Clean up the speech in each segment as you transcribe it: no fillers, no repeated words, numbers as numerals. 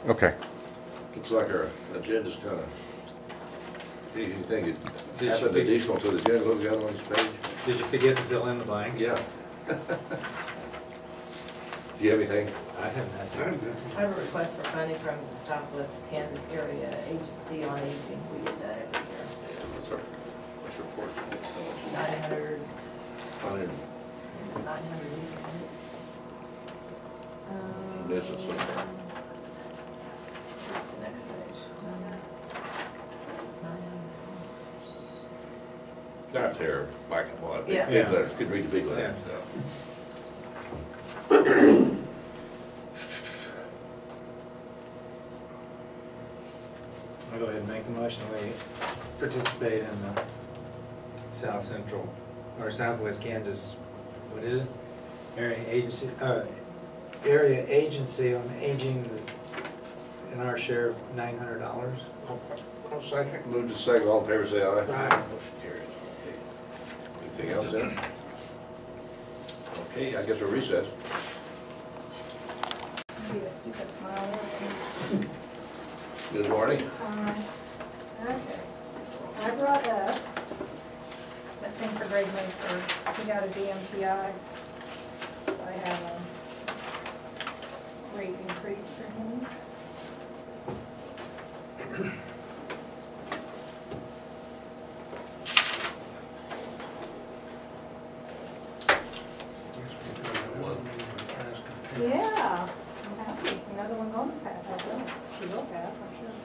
Okay. Looks like our agenda's kind of, anything Did that happened you- additional to the agenda, what we got on this page? Did you forget to fill in the blanks? Yeah. Do you have anything? I haven't had to. I have a request for funding from the Southwest Kansas Area Agency on Aging. We get that every year. What's your report? 900. Funded It's 900. This is something. What's the next page? It's 900. Not there, black and white, Yeah. big letters, could read the big letters. Yeah. I'll go ahead and make a motion that we participate in the South Central, or Southwest Kansas, what is it? Area Agency on Aging, in our share of $900. I'll second. Move to second, all in favor, say aye. Aye. Motion carries. Okay. Anything else then? Okay, I guess we'll recess. See a stupid smile. Good morning. Okay. I brought up that thing for Greg Mansford. He got his EMTI. So I have a rate increase for him. Yeah, I'm happy. Another one going to pass. I will. She will pass, I'm sure.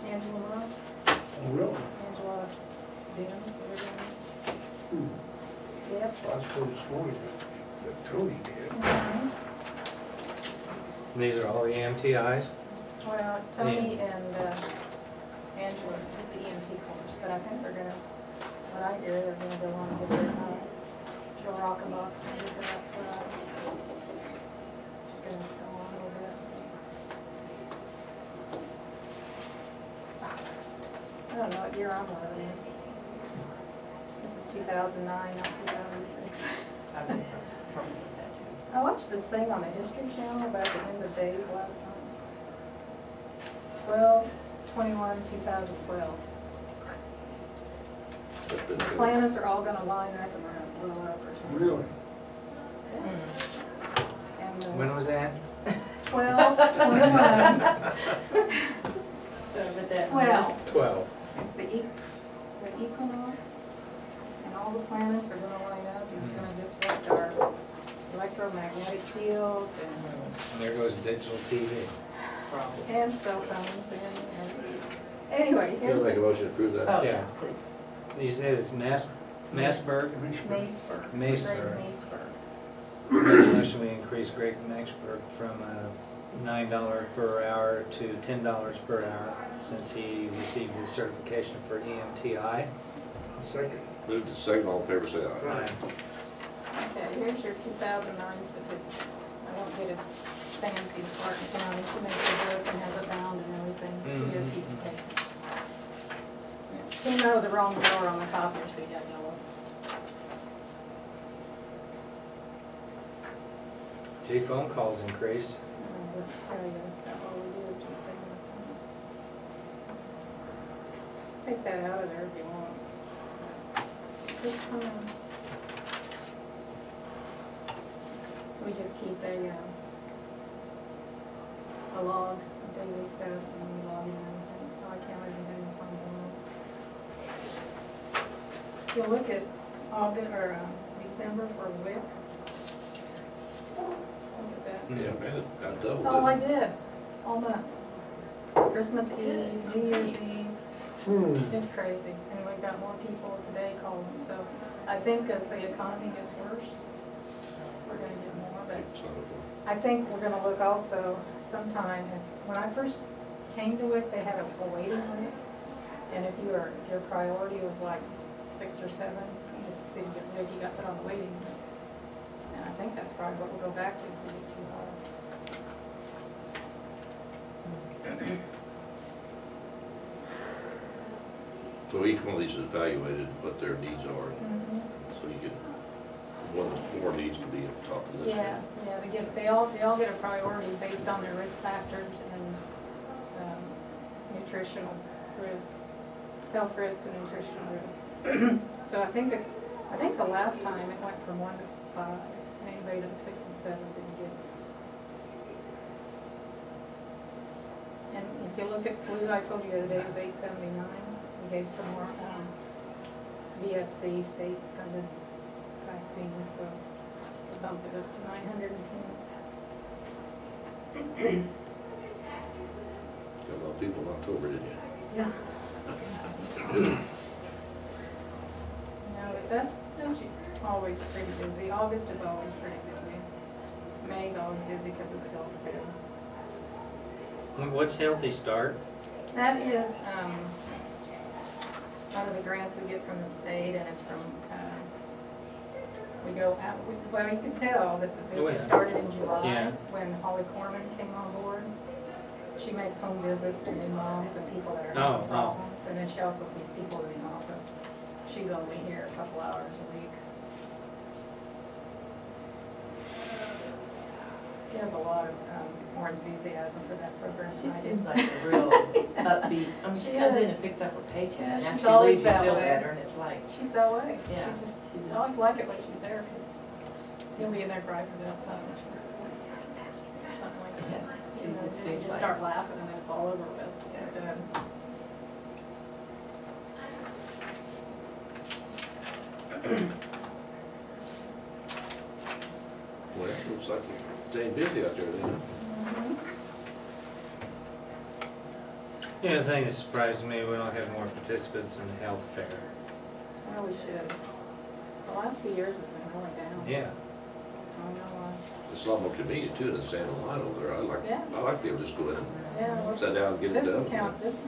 Angela Moore. Oh, really? Angela Dims, whatever her name. Yep. I was told this morning that Tony did. Mhm. These are all the EMTIs. Well, Tony and Angela took the EMT course, but I think they're gonna, what I hear, they're gonna go on and get their, Joe Rockenbach, and get their, she's gonna go on over that, so. I don't know what year I'm living in. This is 2009, not 2006. I've been from that too. I watched this thing on the History Channel about the end of days last night. 12/21/2012. That's been The good. planets are all gonna line up and we're gonna blow up or something. Really? And When was that? 12/21. But that. 12. 12. It's the equinox, and all the planets are gonna line up, and it's gonna disrupt our electromagnetic fields And there goes digital TV. and cell phones and anyway, You here's gonna make a the motion to approve that? Oh, Yeah. yeah, please. You said it's Massburg? Maceburg. Maceburg. Great Maceburg. Motion we increase Great Maceburg from $9 per hour to $10 per hour since he received his certification for EMTI. Second. Move to second, all in favor, say aye. Aye. Okay, here's your 2009 statistics. I won't get as fancy as Barton County. She makes a book and has a bound and everything. She did a piece of paper. Came out of the wrong drawer on the copier, so you got yellow. Gee, phone calls increased. I'll tell you, that's about all we do, just stay on the phone. Take that out of there if you want. This time, we just keep a log of daily stuff and we log in everything, so I can't even do this on the If you look at August, or December for WIC, look at that. Yeah, man, it got doubled. That's all I did, all month. Christmas Eve, New Year's Eve, it's crazy. And we've got more people today calling, so I think as the economy gets worse, we're gonna get more, but I think we're gonna look also sometime, as when I first came to it, they had a waiting list. And if your priority was like 6 or 7, you just didn't get rid, you got put on the waiting list. And I think that's probably what we'll go back to if we get too hard. So each one of these is evaluated, what their needs are, Mhm. so you can one that more needs to be at the top of the list. Yeah, they all get a priority based on their risk factors and nutritional risks, health risks and nutritional risks. So I think the last time it went from 1 to 5, and anybody that was 6 and 7 didn't get it. And if you look at flu, I told you the other day it was 879. We gave some more VFC state funded vaccines, so we bumped it up to 910. Got a lot of people in October, didn't you? Yeah. No, but that's always pretty busy. August is always pretty busy. May's always busy because of the health fair. What's Healthy Start? That is one of the grants we get from the state, and it's from, we go out, well, you can tell that the Oh, visit yeah. started in July, Yeah. when Holly Corman came on board. She makes home visits to new moms and people that are Oh, having problems, and then she also sees people in the office. She's only here a couple hours a week. She has a lot of more enthusiasm for that program. She than I do. seems like a real upbeat, I mean, she She comes in is. and picks up her paycheck, Yeah, and she's after she always leaves, you that feel way. better, and it's like, She's that way. Yeah, She she just, just- I always like it when she's there, because you'll be in there crying about something, and she's or something like that. Yeah, she You know, just you seems just like- start laughing, and then it's all over with. And, Well, it looks like we're staying busy out there then. Yeah, the thing that surprised me, we don't have more participants in the health fair. Well, we should. The last few years have been really down. Yeah. I don't know why. It's a lot more convenient too than standing in line over there. Yeah. I like to be able to just go in Yeah, and well, sit down and get it this is done. let's see,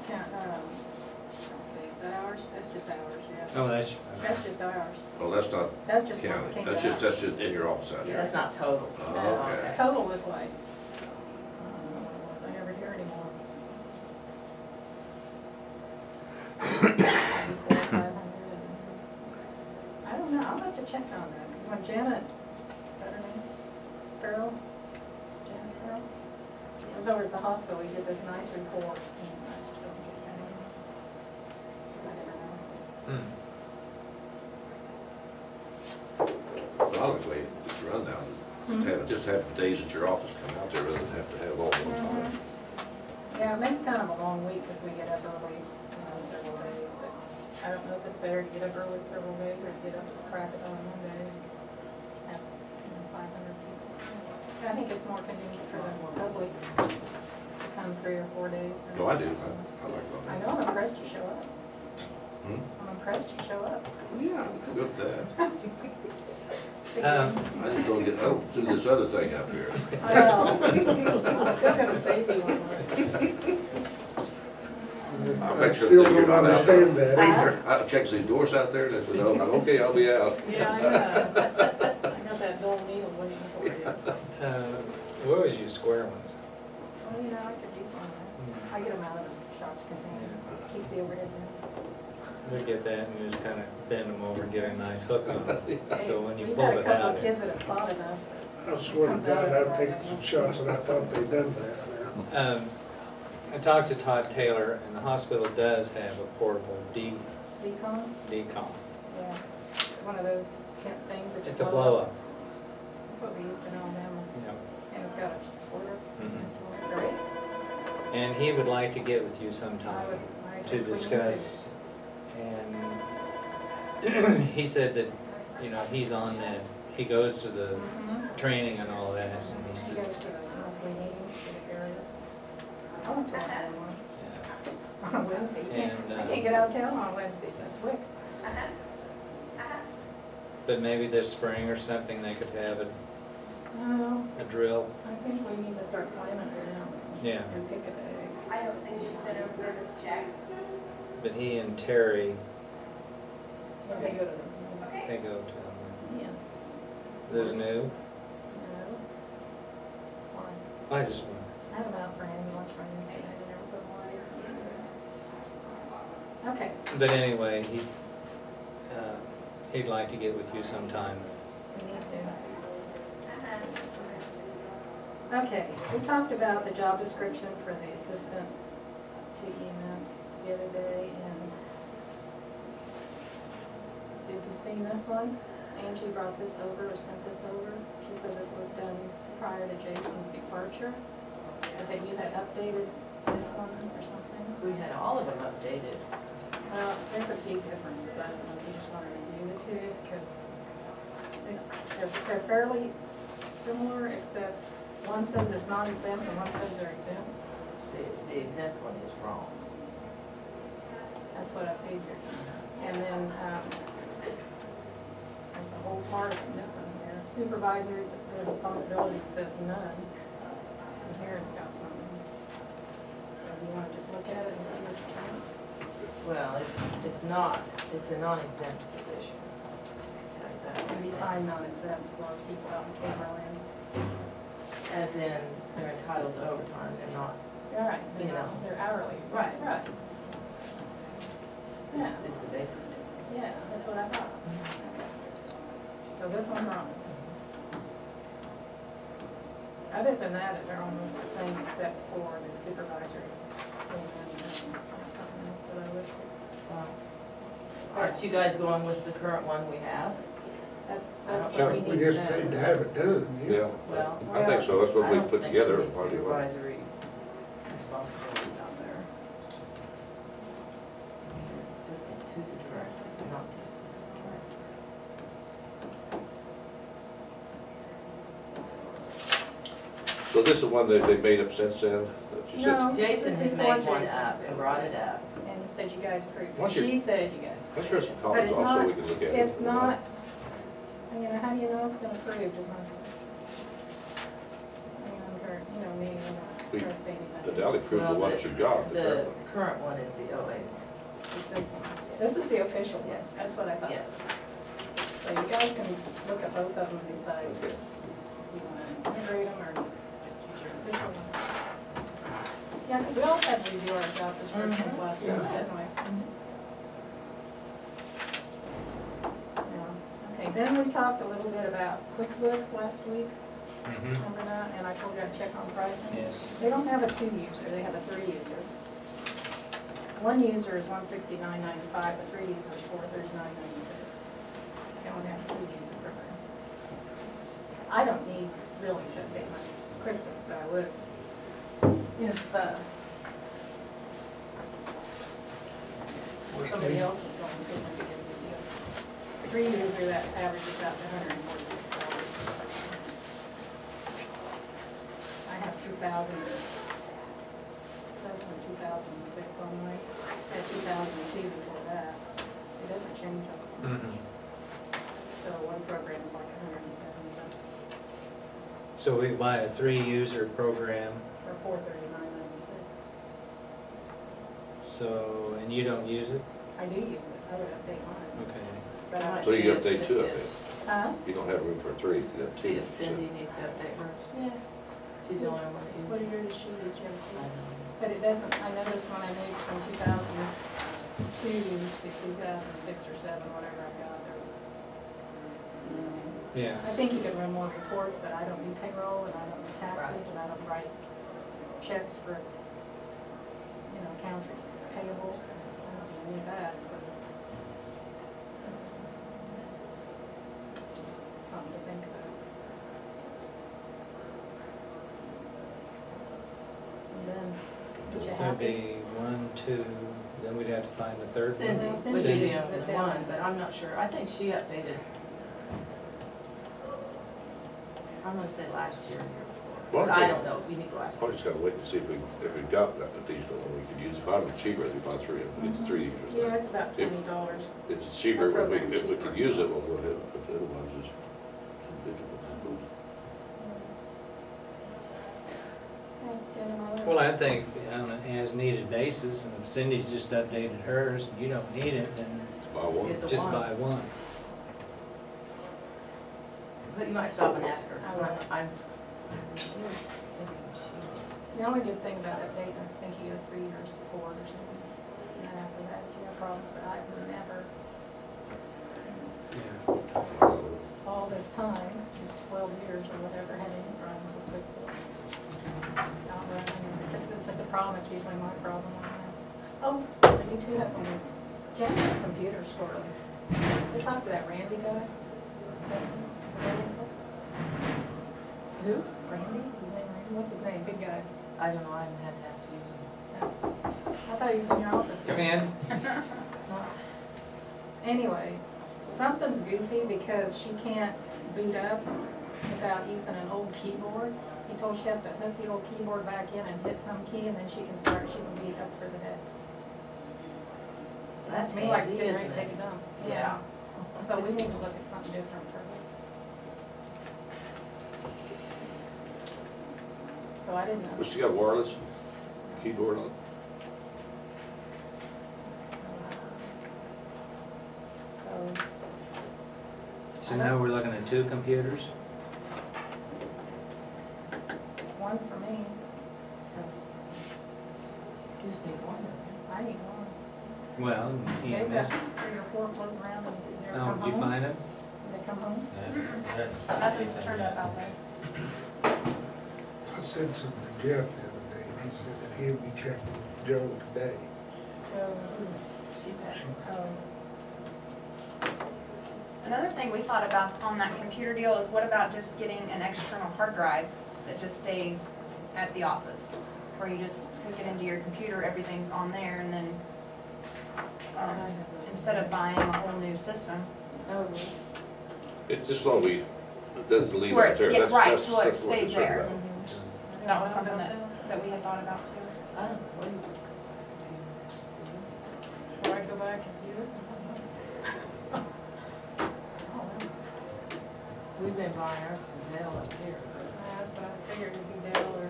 is that ours? That's just ours, yeah. Oh, that's, That's just ours. Oh, that's not That's just the ones county, that came that's to just, us. in your office out there. that's not total. Oh, No, okay. Total was like, I don't know what it was, I never hear anymore. 400, 500. I don't know, I'll have to check on that, because when Janet, is that her name? Farrell? Janet Farrell? Was over at the hospital, we did this nice report. And I just don't get her name. 'Cause I never know. Well, I like the way it's run now. Just have days at your office come out there rather than have to have all one time. Yeah, it makes kind of a long week because we get up early, several days, but I don't know if it's better to get up early several days or to get up at crack it on Monday and have 500 people. I think it's more convenient for the public to come 3 or 4 days. than- No, I do. I like all I that. know, I'm impressed you show up. Hmm? I'm impressed you show up. Yeah, I'm good at that. Big Um, games and I stuff. just don't get, oh, do this other thing up here. I know. I'm still gonna save you one more. I'll I make sure still that you're don't not out understand there. that either. I check these doors out there and I said, no, I'm okay, I'll be out. Yeah, I know. I got that dull needle waiting for you. what was your square ones? Well, you know, I could use one. I get them out of the shop's container. Keeps the overhead down. We get that and just kind of bend them over and get a nice hook on it. So when you We've pull had a it couple out, of kids that have fought enough. I swear to God, I've taken some shots and I thought they'd done that now. I talked to Todd Taylor, and the hospital does have a portable Decon? decom. Yeah. It's one of those tent things that you It's a blow up. That's what we used in Alabama. Yep. And it's got a squirter. Mhm. Great. And he would like to get with you I sometime would, I to think we need discuss. And he said that, you know, he's on that, he goes to the Mhm. training and all that, and he He said, goes to the monthly meetings for the area. I went to one yeah. on Wednesday. And, I can't get out of town on Wednesdays, that's quick. But maybe this spring or something, they could have No, a drill. I think we need to start planning it now. Yeah. And pick a day. I don't think she's been over there to check. But he and Terry, When they go to those meetings. they go to Yeah. those new. No. Why? I just want, I had them out for ambulance runs, and I never put them on. Okay. but anyway, he'd like to get with you sometime We need to. Okay, we talked about the job description for the assistant to EMS the other day, and did you see this one? Angie brought this over or sent this over. She said this was done prior to Jason's departure, but that you had updated this one or something. We had all of them updated. Well, there's a few differences. I don't know if you just want to review the two, because they're fairly similar, except one says there's non-exempt and one says they're exempt. The exempt one is wrong. That's what I figured. And then, there's a whole part of it missing here. Supervisory responsibility says none. And here it's got something. So do you want to just look at it and see what you think? Well, it's not, it's a non-exempt position. I can tell you that. And define non-exempt for people out in Cameron. As in, they're entitled to overtime, they're not. All right, You know. they're hourly. Right. Right. Yeah. It's the basic difference. Yeah, that's what I thought. So this one's wrong. Other than that, they're almost the same except for the supervisory. And something else that I listed. Aren't you guys going with the current one we have? That's Sure. what we We need to just know. need to have it done, yeah. Yeah, Well, I think so, that's what we put together. I don't think she needs supervisory responsibilities out there. Assistant to the director, not the assistant director. So this is one that they made up since then, that you said? No. This Jason is had before made one Jason. up and brought it up. And you said you guys approved Once it. you- She said you guys Let's approved share some it. But copies it's also, not, we can look at it. it's not, how do you know it's been approved is my question. You know me, I'm We- not trusting The anybody. Dally proved the Well, one that you got. The current one is the 08. It's this one. This is the official one. Yes. That's what I thought. Yes. So you guys can look at both of them and decide if Okay. you want to integrate them or just use your official one. Yeah, because we all had to review our job descriptions last year, didn't we? Yeah. Okay, then we talked a little bit about QuickBooks last week, Mhm. remember that? And I told you I'd check on pricing. Yes. They don't have a 2-user, they have a 3-user. 1 user is $169.95, a 3 user is $439.96. They don't have a 2-user program. I don't need really to update my QuickBooks, but I would if somebody else was going through and get the deal. 3 user, that averages out to $146. I have 2007 or 2006 on mine. I had 2002 before that. It doesn't change up. Mhm. So one program is like $170 So we buy a 3-user program, or $439.96. so, and you don't use it? I do use it. I would update mine. Okay. But I So you update two of it. Huh? You don't have room for 3. That's See two. if Cindy needs to update hers. Yeah. She's the only one that What uses it. year does she use? I know. But it doesn't, I noticed when I moved from 2002 to 2006 or 7, whatever I got, there was, Yeah. I think you can run more reports, but I don't do payroll, and I don't do taxes, and I don't write checks for, accounts payable. I don't do any of that, so. Just something to think about. And then, did you So it'd happy? be 1, 2, then we'd have to find the third Cindy one. would be Cindy the uses only it down. one, but I'm not sure. I think she updated. I'm gonna say last year or year before. Well, But I don't know. You need to ask. Probably just gotta wait and see if we've got that additional one we could use. If I'm cheaper, if we buy 3 of them, it's 3 users. Yeah, it's about If- $20. It's cheaper, if we could use it, we'll go ahead, but the other ones is individual. Well, I think on an as-needed basis, and if Cindy's just updated hers, and you don't need it, then Buy one. Get the just one. buy one. But you might stop and ask her. 'Cause I will. I'm thinking she just. The only good thing about updating, I think you go 3 years forward or something. And then after that, if you have problems, but I've never, Yeah. all this time, 12 years or whatever, had any problems with QuickBooks. If it's a problem, it's usually my problem. Oh, I do too have one. Jack's computer squirrely. We talked to that Randy guy. Who? Randy? Is his name Randy? What's his name? Big guy. I don't know, I haven't had to have to use them. I thought he was in your office. Come in. Anyway, something's goofy because she can't boot up without using an old keyboard. He told she has to hook the old keyboard back in and hit some key and then she can start, she can boot up for the day. That's To me like it's handy, getting ready to isn't take it? a dump. Yeah. So we need to look at something different for her. So I didn't know. But she got wireless keyboard on it? So, So now we're looking at 2 computers? one for me, You just need one. I need one. Well, They've got EMS. 3 or 4 floating around and they're Oh, come did you home. find them? They come home. Nothing's turned up out there. I said something to Jeff the other day, and he said that he'll be checking with Joe today. So, She passed. oh, Another thing we thought about on that computer deal is what about just getting an external hard drive that just stays at the office? Where you just hook it into your computer, everything's on there, and then, instead of buying a whole new system. oh, It just so we, it doesn't leave To where out it's, there. yeah, That's- right, that's- so it that's what we're stays concerned there. about. That was something that we had thought about too. I don't know, what do you? do I go buy a computer? Oh, We've been buying ours from Dell up here. that's what I was figuring it'd be Dell, or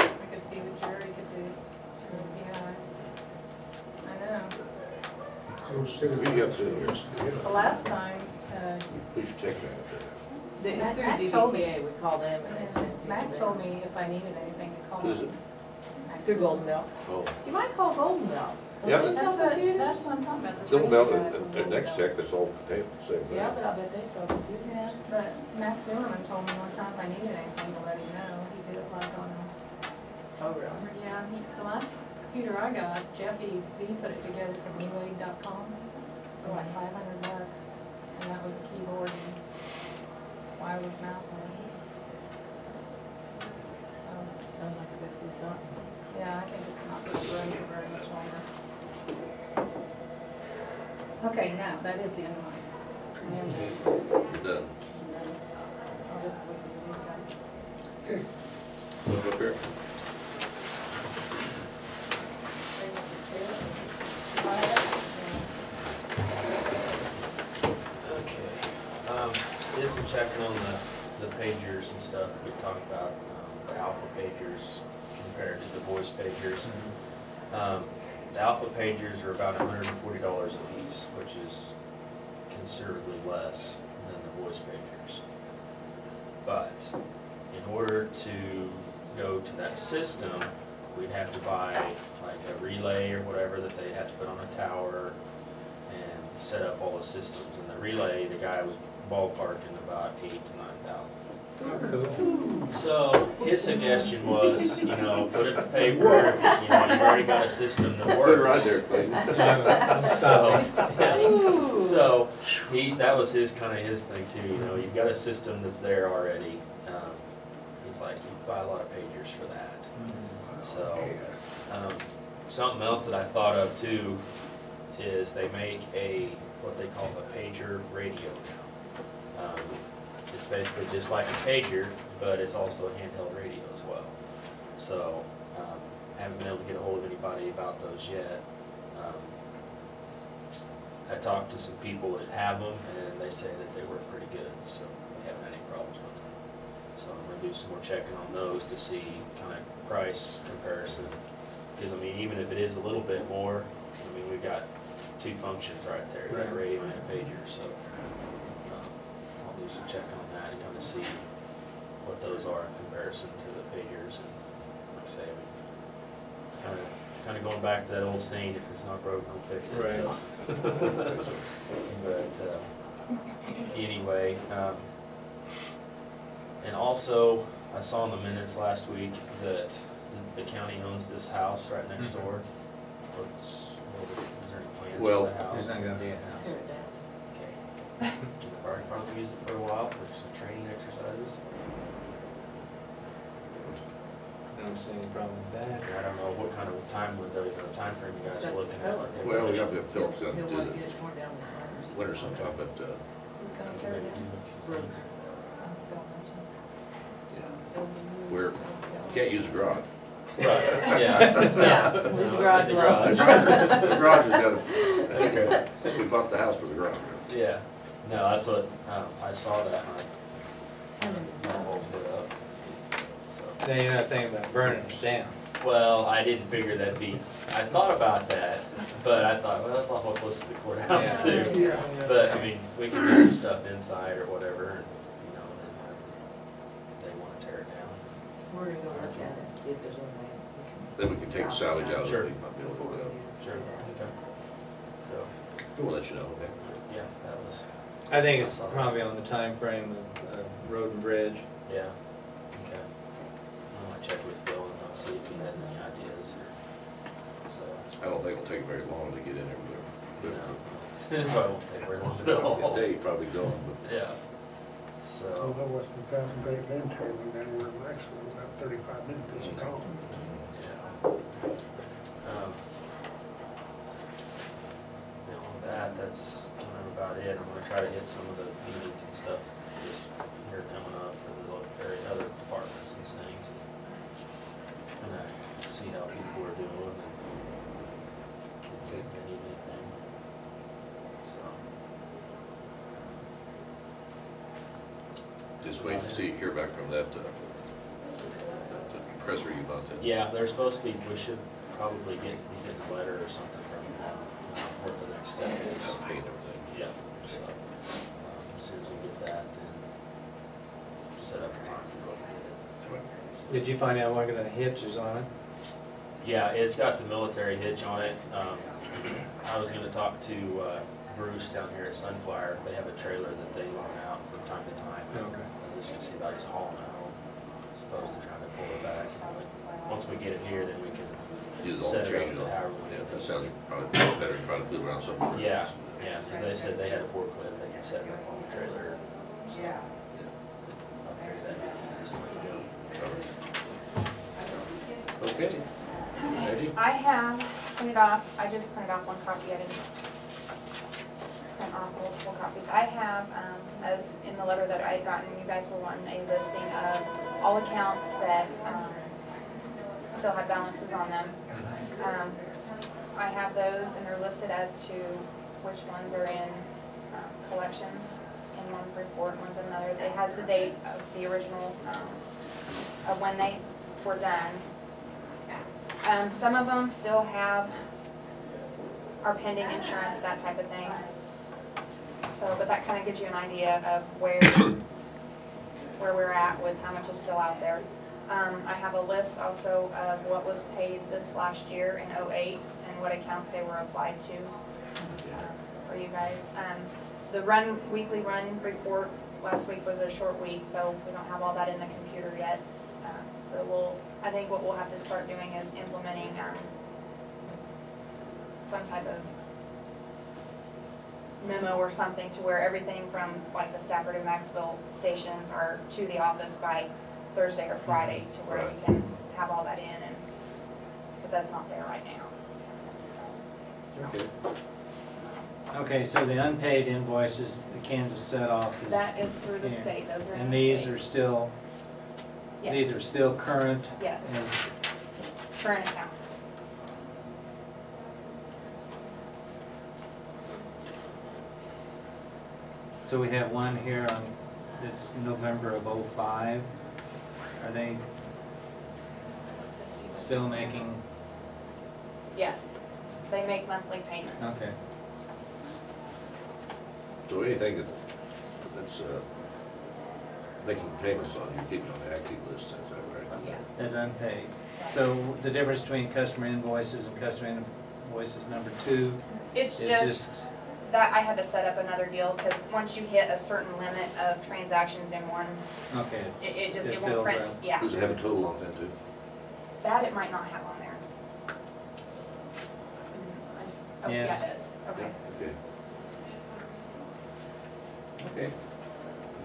I could see what Jerry could do. Yeah, I know. I was sitting We got to- The last time, Who's your tech man up there? It's through Mac told me- GBTA, we call them and they send people Mac there. told me if I needed anything to call him. Who's it? Mac Through told me. Golden Belt. Oh, You might call Golden Belt. Don't Yeah, they but- sell That's what computers? I'm talking about. this Don't radio belt guy from at Golden Next Belt. Tech, that's all the same thing. Yeah, but I bet they sell computers. Yeah, but Max Zimmerman told me one time if I needed anything to let him know, he did it like on a, Oh, really? yeah, the last computer I got, Jeffy Z put it together from newegg.com for like $500, and that was a keyboard and wireless mouse on it. So, Sounds like a good do something. yeah, I think it's not going to run for very much longer. Okay, now, that is the end of mine. I am done. Done. I'll just listen to these guys. Okay, Look up here. Okay, did some checking on the pagers and stuff that we talked about, the alpha pagers compared to the voice pagers. The alpha pagers are about $140 a piece, which is considerably less than the voice pagers. But in order to go to that system, we'd have to buy like a relay or whatever that they'd have to put on a tower and set up all the systems. And the relay, the guy was ballparking about $8,000 to $9,000. Oh, cool. So his suggestion was, put it to paper, you've already got a system that Put it right works. there, Clayton. So that was his thing too, you've got a system that's there already. He's like, you buy a lot of pagers for that. So, something else that I thought of too is they make what they call a pager radio now. It's basically just like a pager, but it's also a handheld radio as well. So, haven't been able to get a hold of anybody about those yet. I talked to some people that have them, and they say that they work pretty good, so we haven't had any problems with them. So I'm gonna do some more checking on those to see kind of price comparison. Because even if it is a little bit more, we've got 2 functions right there, you got a radio and a pager, so I'll do some checking on that and kind of see what those are in comparison to the pagers. And like I say, kind of going back to that old saying, if it's not broke, don't fix it. So. But anyway, And also, I saw in the minutes last week that the county owns this house right next door. Is there any plans Well, for the house? There's not gonna be a house. Tear it down. Okay. Can the fire department use it for a while for some training exercises? I don't see any problem with that. I don't know what kind of time window, time frame you guys are looking at. Well, we got to, Phil's gonna He'll do want to the get it torn down this winter sometime, but, Who's gonna tear it down? we're, can't use the garage. Right, yeah. Yeah, it's the garage The low. The garage has got to, we bought the house for the garage. Yeah, no, that's what, I saw that and I hold it up. So, Now, you're not thinking about burning it down. well, I didn't figure that'd be, I thought about that, but I thought, well, that's awful close to the courthouse Yeah. too. Yeah. But, I mean, we can do some stuff inside or whatever, and, you know, and they wanna tear it down. We're gonna go look at it, see if there's anything Then we can take the salvage out of Sure. it, might be able to do that. Sure. Okay. So, We'll let you know, okay? yeah, that was, I think it's probably on the time frame of road and bridge. yeah, okay. I might check with Phil and I'll see if he has any ideas or, so. I don't think it'll take very long to get in there, You but, know, it probably won't take very long at but, all. a day probably going, but. Yeah, Well, so, that was the thousand Great Bend turn, and then we're in Maxwell, about 35 minutes, it's gone. yeah. Beyond that, that's kind of about it. I'm gonna try to hit some of the meetings and stuff this year coming up for the other departments and things. And see how people are doing and if they need anything. So, Just wait to see, hear back from that, that compressor you bought that. yeah, they're supposed to be, we should probably be getting a letter or something from them, what the next step is. Pay and everything. Yeah, so, as soon as we get that, then set up a time to go get it. Did you find out what the hitch is on it? Yeah, it's got the military hitch on it. I was gonna talk to Bruce down here at Sunflower. They have a trailer that they loan out from time to time. Okay. I was just gonna see about just hauling it home, as opposed to trying to pull it back. Once we get it here, then we can Use all set it changes up to on. however we Yeah, need that it. sounds probably better than trying to fool around somewhere. Yeah, yeah, because they said they had a forklift, they can set it up on the trailer. So, I figured that'd be the easiest way to go. Okay. Reggie? I have printed off, I just printed off one copy, I didn't print off multiple copies. I have, as in the letter that I had gotten, you guys were wanting a listing of all accounts that, still have balances on them. I have those and they're listed as to which ones are in, collections in one report, one's in another. It has the date of the original, of when they were done. Some of them still are pending insurance, that type of thing. So, but that kind of gives you an idea of where we're at with how much is still out there. I have a list also of what was paid this last year in '08 and what accounts they were applied to for you guys. The weekly run report last week was a short week, so we don't have all that in the computer yet. But I think what we'll have to start doing is implementing some type of memo or something to where everything from like the Stafford and Maxville stations are to the office by Thursday or Friday to where we can have all that in, and because that's not there right now. Okay. Okay, so the unpaid invoices, the Kansas set off is. That is through the Yeah. state, those are in And the these state. are still, these Yes. are still current? Yes. as- Current accounts. So we have one here on, it's November of '05. Are they Let's see what- still making, Yes, they make monthly payments. okay. So anything that's making payments on, you're keeping on the active list, is that right? Yeah. As unpaid. So the difference between customer invoices and customer invoices number 2 It's is just, just that I had to set up another deal, because once you hit a certain limit of transactions in one, Okay, it just, It it won't fills print, out. yeah. Does it have a total on that too? That it might not have on there. Oh, yeah, Yes. it does, okay. Okay. Okay.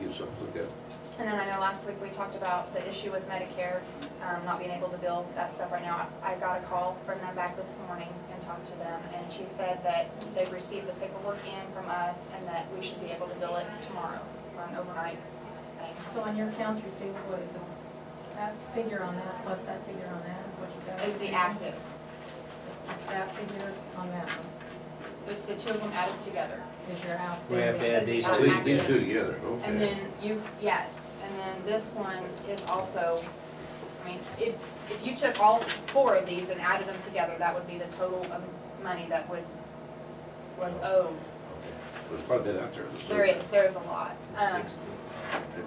Give something to look at. And then I know last week we talked about the issue with Medicare, not being able to bill that stuff right now. I got a call from them back this morning and talked to them, and she said that they received the paperwork in from us and that we should be able to bill it tomorrow, or an overnight thing. So on your accounts receivable, is it that figure on that, plus that figure on that is what you got? Is the active. It's that figure on that one, It's the two of them added together. is your we have outstanding. to add Is the these out- two. These two together, okay. And then yes, and then this one is also, I mean, if you took all four of these and added them together, that would be the total of money that was owed. Okay. There's quite a bit out there. There's a lot. 60.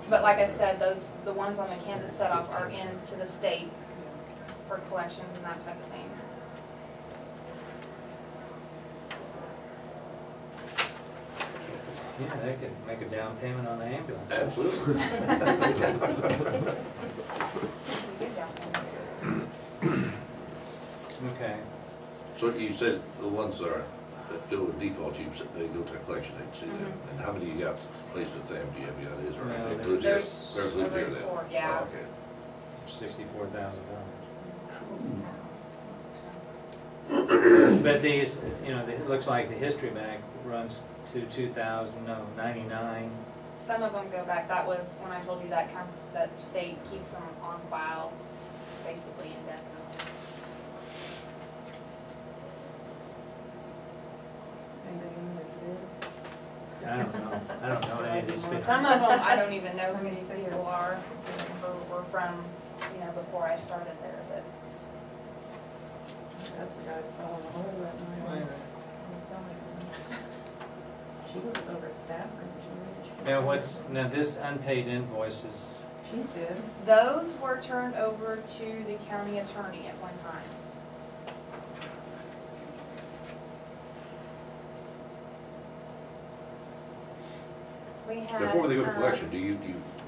But like I said, the ones on the Kansas set-off are into the state for collections and that type of thing. Yeah, they could make a down payment on the ambulance. Absolutely. Yes, we did down payment. Okay. So you said the ones that go with default, you said they go to collection agency then. Mhm. And how many you got placed with them? Do you have any ideas or No, anything? there's- They're a included here then? report, yeah. Oh, okay. $64,000. But these, you know, it looks like the history bank runs to 99. Some of them go back, that was when I told you that that state keeps them on file basically indefinitely. Anybody know what's good? I don't know any of these people. Some of them, I don't even know How who many these do you- people are, or were from, before I started there, but. That's the guy that saw on the hole that night. Wait a I minute. was telling you. She was over at Stafford. Now this unpaid invoice is, She's dead. Those were turned over to the county attorney at one time. We had. Before they go to collection, do you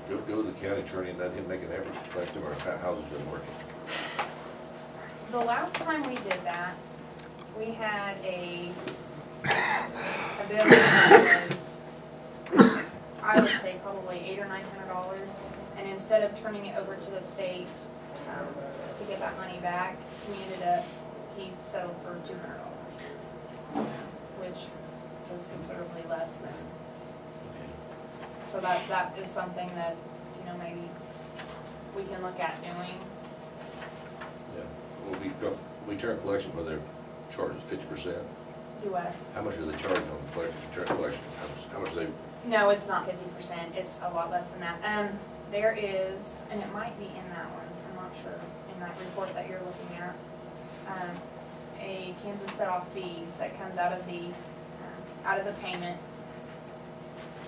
go to the county attorney and let him make an effort to collect them, or how's it been working? The last time we did that, we had a bill that was, I would say probably $800 or $900, and instead of turning it over to the state to get that money back, he settled for $200, which was considerably less than. So that is something that, maybe we can look at doing. Yeah. Well, we turn collection where they're charged 50%. Do what? How much are they charged on the collection, turn collection? How much they, No, it's not 50%, it's a lot less than that. There is, and it might be in that one, I'm not sure, in that report that you're looking at, a Kansas set-off fee that comes out of the payment.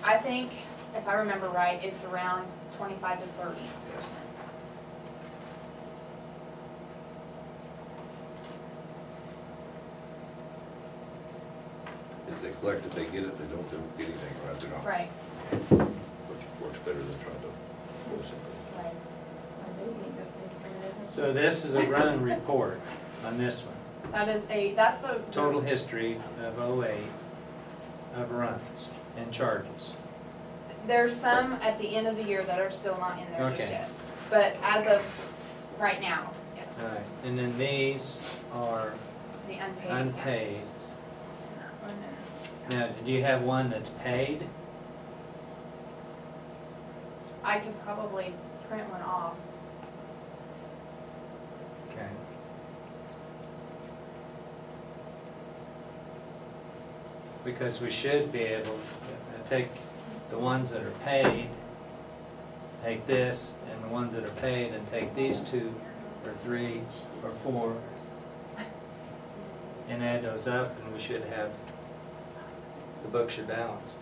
I think, if I remember right, it's around 25 to 30%. if they collect it, they get it, they don't get anything, right? They're not. Right, Which works better than trying to force it. right. so this is a run report on this one. That's a. Total history of 08 of runs and charges. There's some at the end of the year that are still not in there just Okay. yet. But as of right now, yes. All right, and then these are The unpaid. unpaid. accounts. And that one and- Now, do you have one that's paid? I could probably print one off. Okay. Because we should be able to take the ones that are paid, take this, and the ones that are paid, and take these 2 or 3 or 4, and add those up, and we should have, the book should balance.